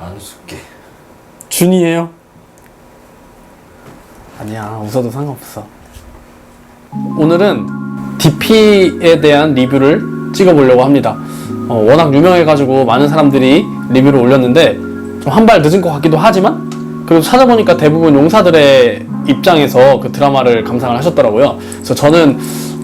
안 웃을게. 준이에요? 아니야, 웃어도 상관없어. 오늘은 DP에 대한 리뷰를 찍어보려고 합니다. 워낙 유명해가지고 많은 사람들이 리뷰를 올렸는데 좀 한 발 늦은 것 같기도 하지만 그래도 찾아보니까 대부분 용사들의 입장에서 그 드라마를 감상을 하셨더라고요. 그래서 저는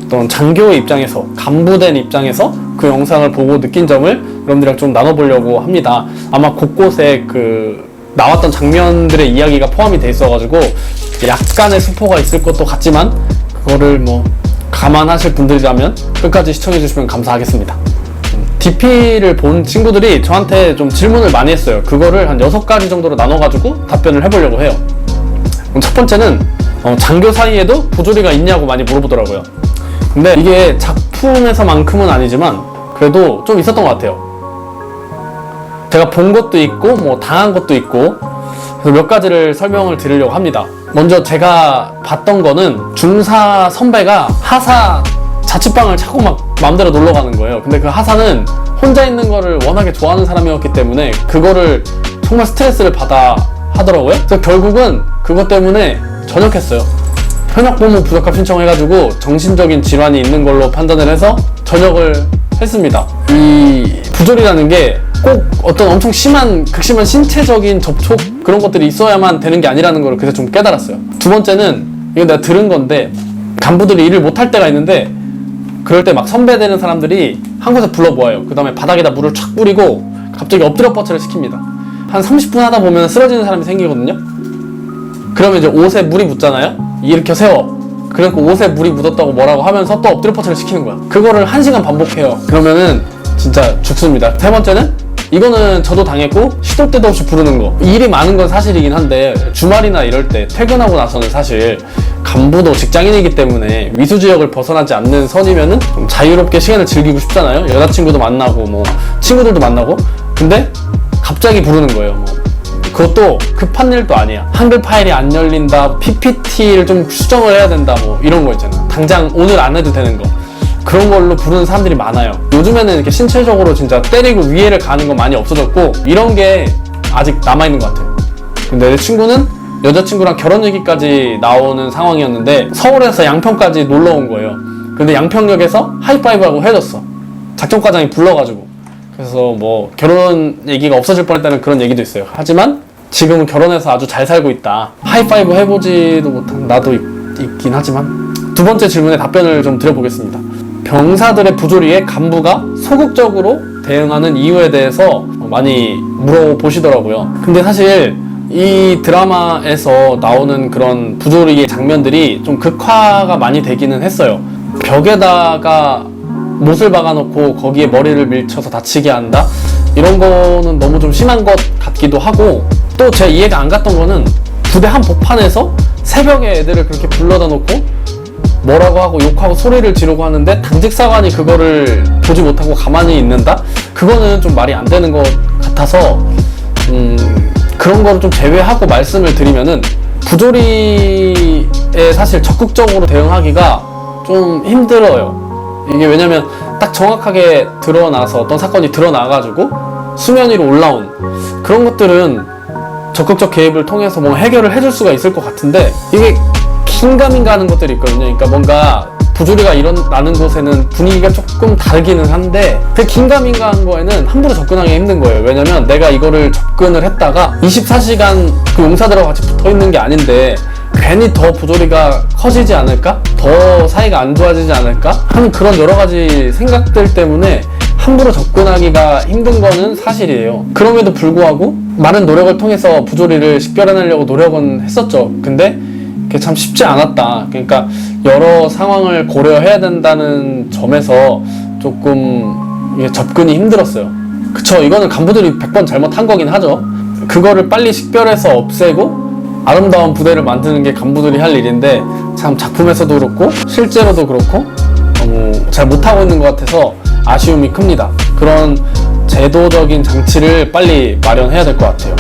어떤 장교의 입장에서, 간부된 입장에서 그 영상을 보고 느낀 점을 여러분들이랑 좀 나눠보려고 합니다. 아마 곳곳에 그 나왔던 장면들의 이야기가 포함이 돼 있어가지고 약간의 스포가 있을 것도 같지만 그거를 뭐 감안하실 분들이라면 끝까지 시청해주시면 감사하겠습니다. DP를 본 친구들이 저한테 좀 질문을 많이 했어요. 그거를 한 6가지 정도로 나눠가지고 답변을 해보려고 해요. 첫 번째는 장교 사이에도 부조리가 있냐고 많이 물어보더라고요. 근데 이게 작품에서만큼은 아니지만 그래도 좀 있었던 것 같아요. 제가 본 것도 있고 뭐 당한 것도 있고, 그래서 몇 가지를 설명을 드리려고 합니다. 먼저 제가 봤던 거는 중사 선배가 하사 자취방을 찾고 막 마음대로 놀러 가는 거예요. 근데 그 하사는 혼자 있는 거를 워낙에 좋아하는 사람이었기 때문에 그거를 정말 스트레스를 받아 하더라고요. 그래서 결국은 그것 때문에 전역했어요. 현역보무 부적합 신청해가지고 정신적인 질환이 있는 걸로 판단을 해서 전역을 했습니다. 이 부조리라는 게 꼭 어떤 엄청 심한, 극심한 신체적인 접촉 그런 것들이 있어야만 되는 게 아니라는 걸 그래서 좀 깨달았어요. 두 번째는, 이거 내가 들은 건데, 간부들이 일을 못할 때가 있는데 그럴 때 막 선배되는 사람들이 한 곳에 불러 모아요. 그 다음에 바닥에다 물을 촥 뿌리고 갑자기 엎드려 뻗쳐를 시킵니다. 한 30분 하다 보면 쓰러지는 사람이 생기거든요. 그러면 이제 옷에 물이 묻잖아요. 일으켜 세워. 그래서 옷에 물이 묻었다고 뭐라고 하면서 또 엎드려 뻗쳐를 시키는 거야. 그거를 1시간 반복해요. 그러면은 진짜 죽습니다. 세 번째는, 이거는 저도 당했고 시도 때도 없이 부르는 거. 일이 많은 건 사실이긴 한데 주말이나 이럴 때 퇴근하고 나서는 사실 간부도 직장인이기 때문에 위수지역을 벗어나지 않는 선이면은 좀 자유롭게 시간을 즐기고 싶잖아요. 여자친구도 만나고 뭐 친구들도 만나고. 근데 갑자기 부르는 거예요. 뭐 그것도 급한 일도 아니야. 한글 파일이 안 열린다, PPT를 좀 수정을 해야 된다, 뭐 이런 거 있잖아. 당장 오늘 안 해도 되는 거. 그런 걸로 부르는 사람들이 많아요. 요즘에는 이렇게 신체적으로 진짜 때리고 위해를 가는 거 많이 없어졌고 이런 게 아직 남아있는 것 같아요. 근데 내 친구는 여자친구랑 결혼 얘기까지 나오는 상황이었는데 서울에서 양평까지 놀러 온 거예요. 근데 양평역에서 하이파이브하고 헤어졌어. 작전과장이 불러가지고. 그래서 뭐 결혼 얘기가 없어질 뻔했다는 그런 얘기도 있어요. 하지만 지금은 결혼해서 아주 잘 살고 있다. 하이파이브 해보지도 못한 나도 있긴 하지만. 두 번째 질문에 답변을 좀 드려보겠습니다. 병사들의 부조리에 간부가 소극적으로 대응하는 이유에 대해서 많이 물어보시더라고요. 근데 사실 이 드라마에서 나오는 그런 부조리의 장면들이 좀 극화가 많이 되기는 했어요. 벽에다가 못을 박아놓고 거기에 머리를 밀쳐서 다치게 한다? 이런 거는 너무 좀 심한 것 같기도 하고, 또 제 이해가 안 갔던 거는 부대 한복판에서 새벽에 애들을 그렇게 불러다 놓고 뭐라고 하고 욕하고 소리를 지르고 하는데 당직 사관이 그거를 보지 못하고 가만히 있는다? 그거는 좀 말이 안 되는 것 같아서 그런 거를 좀 제외하고 말씀을 드리면은 부조리에 사실 적극적으로 대응하기가 좀 힘들어요. 이게 왜냐면 딱 정확하게 드러나서 어떤 사건이 드러나가지고 수면 위로 올라온 그런 것들은 적극적 개입을 통해서 뭐 해결을 해줄 수가 있을 것 같은데, 이게 긴가민가 하는 것들이 있거든요. 그러니까 뭔가 부조리가 일어나는 곳에는 분위기가 조금 다르기는 한데 그 긴가민가한 거에는 함부로 접근하기 힘든 거예요. 왜냐면 내가 이거를 접근을 했다가 24시간 그 용사들하고 같이 붙어있는 게 아닌데 괜히 더 부조리가 커지지 않을까? 더 사이가 안 좋아지지 않을까? 하는 그런 여러 가지 생각들 때문에 함부로 접근하기가 힘든 거는 사실이에요. 그럼에도 불구하고 많은 노력을 통해서 부조리를 식별해내려고 노력은 했었죠. 근데 그게 참 쉽지 않았다. 그러니까 여러 상황을 고려해야 된다는 점에서 조금 접근이 힘들었어요. 그쵸, 이거는 간부들이 100번 잘못한 거긴 하죠. 그거를 빨리 식별해서 없애고 아름다운 부대를 만드는 게 간부들이 할 일인데 참 작품에서도 그렇고 실제로도 그렇고 너무 잘 못하고 있는 것 같아서 아쉬움이 큽니다. 그런 제도적인 장치를 빨리 마련해야 될 것 같아요.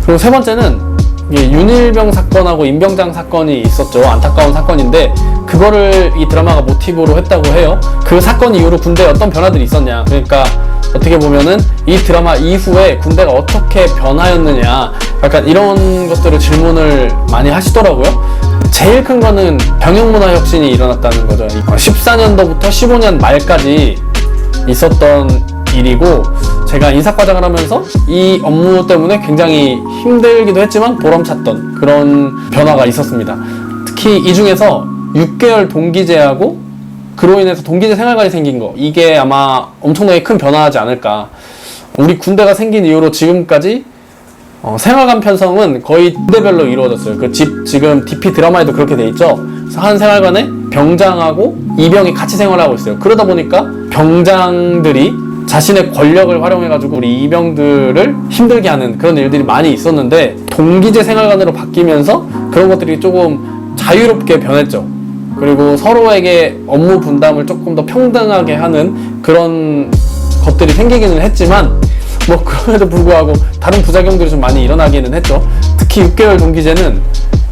그리고 세 번째는 윤일병 사건하고 임병장 사건이 있었죠. 안타까운 사건인데 그거를 이 드라마가 모티브로 했다고 해요. 그 사건 이후로 군대에 어떤 변화들이 있었냐. 그러니까 어떻게 보면은 이 드라마 이후에 군대가 어떻게 변화였느냐 약간 이런 것들을 질문을 많이 하시더라고요. 제일 큰 거는 병영문화 혁신이 일어났다는 거죠. 14년도부터 15년 말까지 있었던 일이고, 제가 인사과장을 하면서 이 업무 때문에 굉장히 힘들기도 했지만 보람찼던 그런 변화가 있었습니다. 특히 이 중에서 6개월 동기제하고 그로 인해서 동기제 생활관이 생긴 거, 이게 아마 엄청나게 큰 변화하지 않을까. 우리 군대가 생긴 이후로 지금까지 생활관 편성은 거의 부대별로 이루어졌어요. 지금 DP 드라마에도 그렇게 돼 있죠. 그래서 한 생활관에 병장하고 이병이 같이 생활하고 있어요. 그러다 보니까 병장들이 자신의 권력을 활용해가지고 우리 이병들을 힘들게 하는 그런 일들이 많이 있었는데, 동기제 생활관으로 바뀌면서 그런 것들이 조금 자유롭게 변했죠. 그리고 서로에게 업무 분담을 조금 더 평등하게 하는 그런 것들이 생기기는 했지만, 뭐 그럼에도 불구하고 다른 부작용들이 좀 많이 일어나기는 했죠. 특히 6개월 동기제는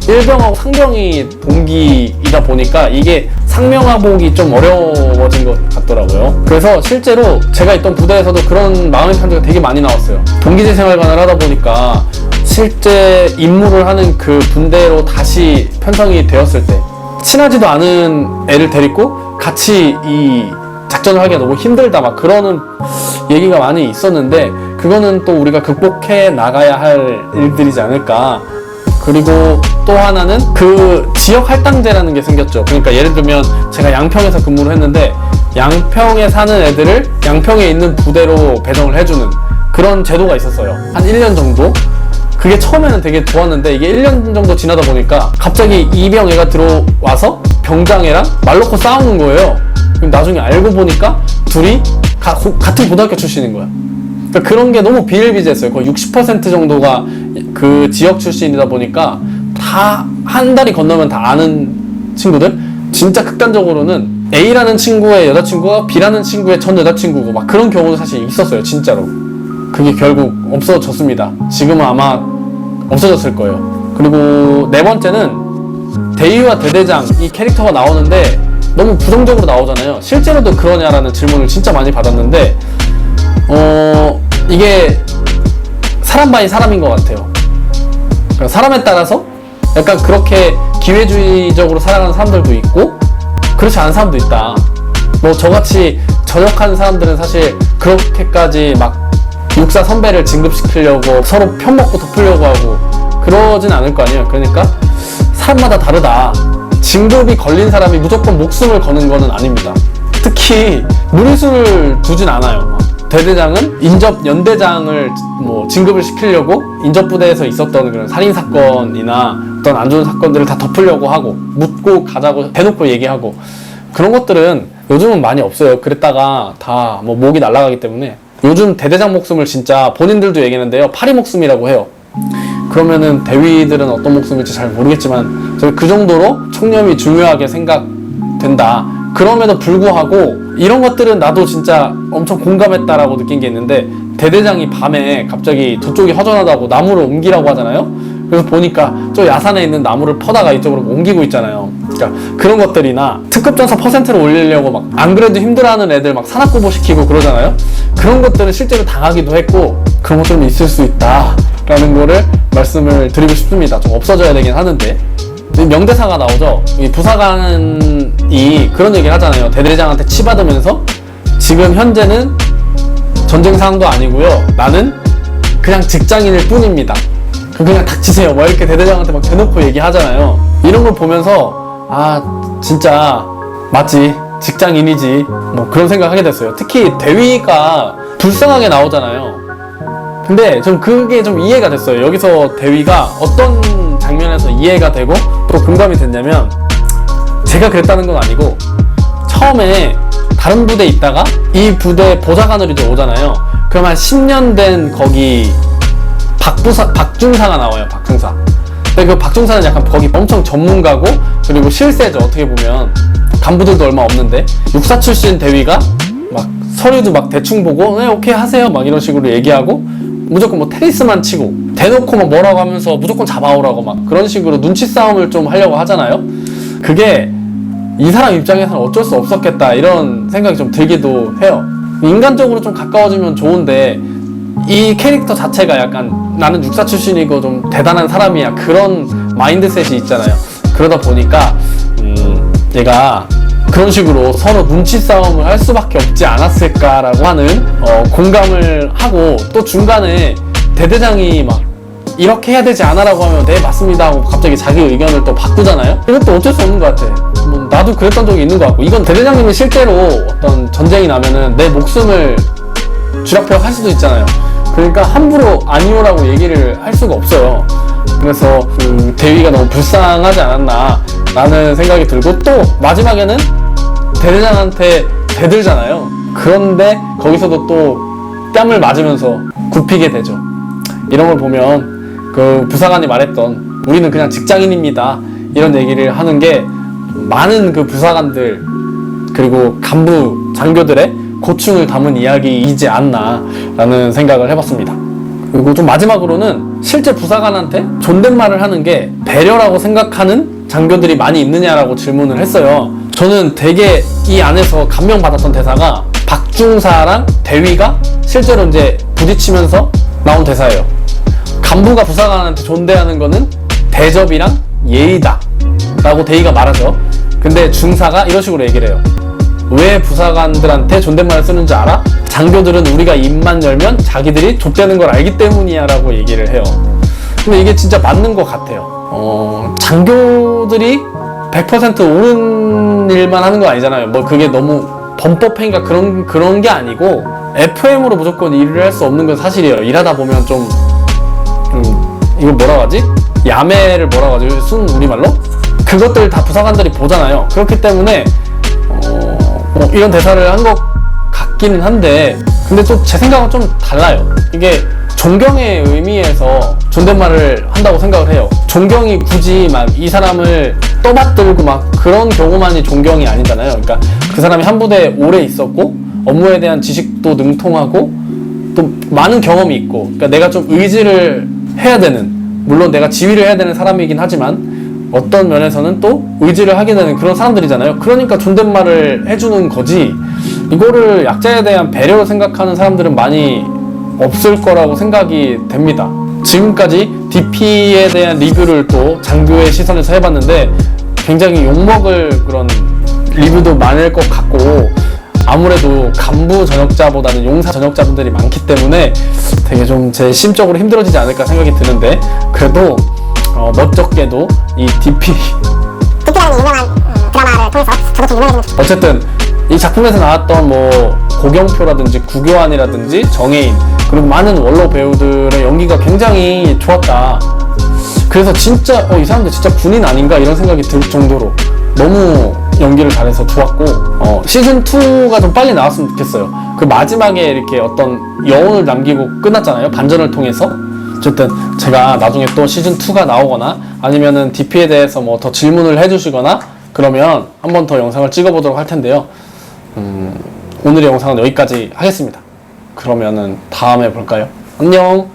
일병하고 상병이 동기이다 보니까 이게 상명하복이 좀 어려워진 것 같더라고요. 그래서 실제로 제가 있던 부대에서도 그런 마음의 편지가 되게 많이 나왔어요. 동기제 생활관을 하다 보니까 실제 임무를 하는 그 분대로 다시 편성이 되었을 때 친하지도 않은 애를 데리고 같이 이 작전을 하기가 너무 힘들다 막 그러는 얘기가 많이 있었는데, 그거는 또 우리가 극복해 나가야 할 일들이지 않을까. 그리고 또 하나는 그 지역 할당제라는 게 생겼죠. 그러니까 예를 들면 제가 양평에서 근무를 했는데 양평에 사는 애들을 양평에 있는 부대로 배정을 해주는 그런 제도가 있었어요. 한 1년 정도? 그게 처음에는 되게 좋았는데 이게 1년 정도 지나다 보니까 갑자기 이병 애가 들어와서 병장애랑 말 놓고 싸우는 거예요. 그럼 나중에 알고 보니까 둘이 같은 고등학교 출신인 거야. 그러니까 그런 게 너무 비일비재했어요. 거의 60% 정도가 그 지역 출신이다 보니까 다 한 달이 건너면 다 아는 친구들? 진짜 극단적으로는 A라는 친구의 여자친구가 B라는 친구의 전 여자친구고 막 그런 경우도 사실 있었어요. 진짜로. 그게 결국 없어졌습니다. 지금은 아마 없어졌을 거예요. 그리고 네 번째는 대위와 대대장 이 캐릭터가 나오는데 너무 부정적으로 나오잖아요. 실제로도 그러냐라는 질문을 진짜 많이 받았는데 이게 사람 바이 사람인 것 같아요. 그러니까 사람에 따라서 약간 그렇게 기회주의적으로 살아가는 사람들도 있고 그렇지 않은 사람도 있다. 뭐 저같이 전역하는 사람들은 사실 그렇게까지 막 육사 선배를 진급시키려고 서로 편먹고 덮으려고 하고 그러진 않을 거 아니에요. 그러니까 사람마다 다르다. 진급이 걸린 사람이 무조건 목숨을 거는 거는 아닙니다. 특히 무리수를 두진 않아요. 대대장은 인접 연대장을 뭐 진급을 시키려고 인접부대에서 있었던 그런 살인사건이나 어떤 안 좋은 사건들을 다 덮으려고 하고 묻고 가자고 대놓고 얘기하고 그런 것들은 요즘은 많이 없어요. 그랬다가 다 뭐 목이 날아가기 때문에 요즘 대대장 목숨을 진짜 본인들도 얘기하는데요. 파리 목숨이라고 해요. 그러면은 대위들은 어떤 목숨일지 잘 모르겠지만 저는 그 정도로 청렴이 중요하게 생각된다. 그럼에도 불구하고 이런 것들은 나도 진짜 엄청 공감했다라고 느낀 게 있는데, 대대장이 밤에 갑자기 저쪽이 허전하다고 나무를 옮기라고 하잖아요. 그래서 보니까 저 야산에 있는 나무를 퍼다가 이쪽으로 옮기고 있잖아요. 그러니까 그런 것들이나 특급 전사 퍼센트를 올리려고 막 안 그래도 힘들어하는 애들 막 산악구보 시키고 그러잖아요. 그런 것들은 실제로 당하기도 했고 그런 것들은 있을 수 있다 라는 거를 말씀을 드리고 싶습니다. 좀 없어져야 되긴 하는데. 명대사가 나오죠. 이 부사관이 그런 얘기를 하잖아요. 대대장한테 치받으면서 지금 현재는 전쟁 상황도 아니고요. 나는 그냥 직장인일 뿐입니다. 그냥 닥치세요. 뭐 이렇게 대대장한테 막 대놓고 얘기하잖아요. 이런 걸 보면서 아 진짜 맞지. 직장인이지. 뭐 그런 생각하게 됐어요. 특히 대위가 불쌍하게 나오잖아요. 근데 좀 그게 좀 이해가 됐어요. 여기서 대위가 어떤 장면에서 이해가 되고 또 공감이 됐냐면, 제가 그랬다는 건 아니고 처음에 다른 부대에 있다가 이 부대 보좌관으로 이제 오잖아요. 그럼 한 10년 된 거기 박중사가 나와요. 박중사. 근데 그 박중사는 약간 거기 엄청 전문가고 그리고 실세죠. 어떻게 보면 간부들도 얼마 없는데 육사 출신 대위가 막 서류도 막 대충 보고 네 오케이 하세요 막 이런 식으로 얘기하고 무조건 뭐 테니스만 치고 대놓고 막 뭐라고 하면서 무조건 잡아오라고 막 그런 식으로 눈치 싸움을 좀 하려고 하잖아요. 그게 이 사람 입장에서는 어쩔 수 없었겠다 이런 생각이 좀 들기도 해요. 인간적으로 좀 가까워지면 좋은데 이 캐릭터 자체가 약간 나는 육사 출신이고 좀 대단한 사람이야 그런 마인드셋이 있잖아요. 그러다 보니까 얘가 그런 식으로 서로 눈치 싸움을 할 수밖에 없지 않았을까라고 하는 공감을 하고, 또 중간에 대대장이 막 이렇게 해야 되지 않아라고 하면 네 맞습니다 하고 갑자기 자기 의견을 또 바꾸잖아요. 이것도 어쩔 수 없는 것 같아. 뭐 나도 그랬던 적이 있는 것 같고, 이건 대대장님이 실제로 어떤 전쟁이 나면은 내 목숨을 쥐락펴락 할 수도 있잖아요. 그러니까 함부로 아니오라고 얘기를 할 수가 없어요. 그래서 그 대위가 너무 불쌍하지 않았나 라는 생각이 들고, 또 마지막에는 대대장한테 대들잖아요. 그런데 거기서도 또 뺨을 맞으면서 굽히게 되죠. 이런 걸 보면 그 부사관이 말했던 우리는 그냥 직장인입니다 이런 얘기를 하는 게 많은 그 부사관들 그리고 간부 장교들의 고충을 담은 이야기이지 않나 라는 생각을 해봤습니다. 그리고 좀 마지막으로는 실제 부사관한테 존댓말을 하는 게 배려라고 생각하는 장교들이 많이 있느냐라고 질문을 했어요. 저는 되게 이 안에서 감명받았던 대사가 박중사랑 대위가 실제로 이제 부딪히면서 나온 대사예요. 간부가 부사관한테 존대하는 거는 대접이랑 예의다 라고 대위가 말하죠. 근데 중사가 이런 식으로 얘기를 해요. 왜 부사관들한테 존댓말을 쓰는지 알아? 장교들은 우리가 입만 열면 자기들이 좆되는 걸 알기 때문이야 라고 얘기를 해요. 근데 이게 진짜 맞는 것 같아요. 장교들이 100% 옳은 일만 하는 건 아니잖아요. 뭐 그게 너무 범법행위가 그런 게 아니고 FM으로 무조건 일을 할 수 없는 건 사실이에요. 일하다 보면 좀 이거 뭐라고 하지? 야매를 뭐라고 하지? 순 우리말로? 그것들 다 부사관들이 보잖아요. 그렇기 때문에 이런 대사를 한 것 같기는 한데, 근데 또 제 생각은 좀 달라요. 이게 존경의 의미에서 존댓말을 한다고 생각을 해요. 존경이 굳이 막 이 사람을 떠받들고 막 그런 경우만이 존경이 아니잖아요. 그러니까 그 사람이 한 부대에 오래 있었고 업무에 대한 지식도 능통하고 또 많은 경험이 있고, 그러니까 내가 좀 의지를 해야 되는, 물론 내가 지휘를 해야 되는 사람이긴 하지만 어떤 면에서는 또 의지를 하게 되는 그런 사람들이잖아요. 그러니까 존댓말을 해주는 거지, 이거를 약자에 대한 배려로 생각하는 사람들은 많이 없을 거라고 생각이 됩니다. 지금까지 DP에 대한 리뷰를 또 장교의 시선에서 해봤는데 굉장히 욕먹을 그런 리뷰도 많을 것 같고, 아무래도 간부 전역자보다는 용사 전역자분들이 많기 때문에 되게 좀 제 심적으로 힘들어지지 않을까 생각이 드는데, 그래도 멋쩍게도 이 DP라는 유명한 드라마를 통해서 저도 좀 유명해지는. 어쨌든 이 작품에서 나왔던 뭐 고경표라든지 구교환이라든지 정혜인 그리고 많은 원로 배우들의 연기가 굉장히 좋았다. 그래서 진짜 이 사람들 진짜 군인 아닌가 이런 생각이 들 정도로 너무 연기를 잘해서 좋았고, 시즌2가 좀 빨리 나왔으면 좋겠어요. 그 마지막에 이렇게 어떤 여운을 남기고 끝났잖아요, 반전을 통해서. 어쨌든 제가 나중에 또 시즌2가 나오거나 아니면은 DP에 대해서 뭐 더 질문을 해주시거나 그러면 한 번 더 영상을 찍어보도록 할 텐데요. 오늘의 영상은 여기까지 하겠습니다. 그러면은 다음에 볼까요? 안녕!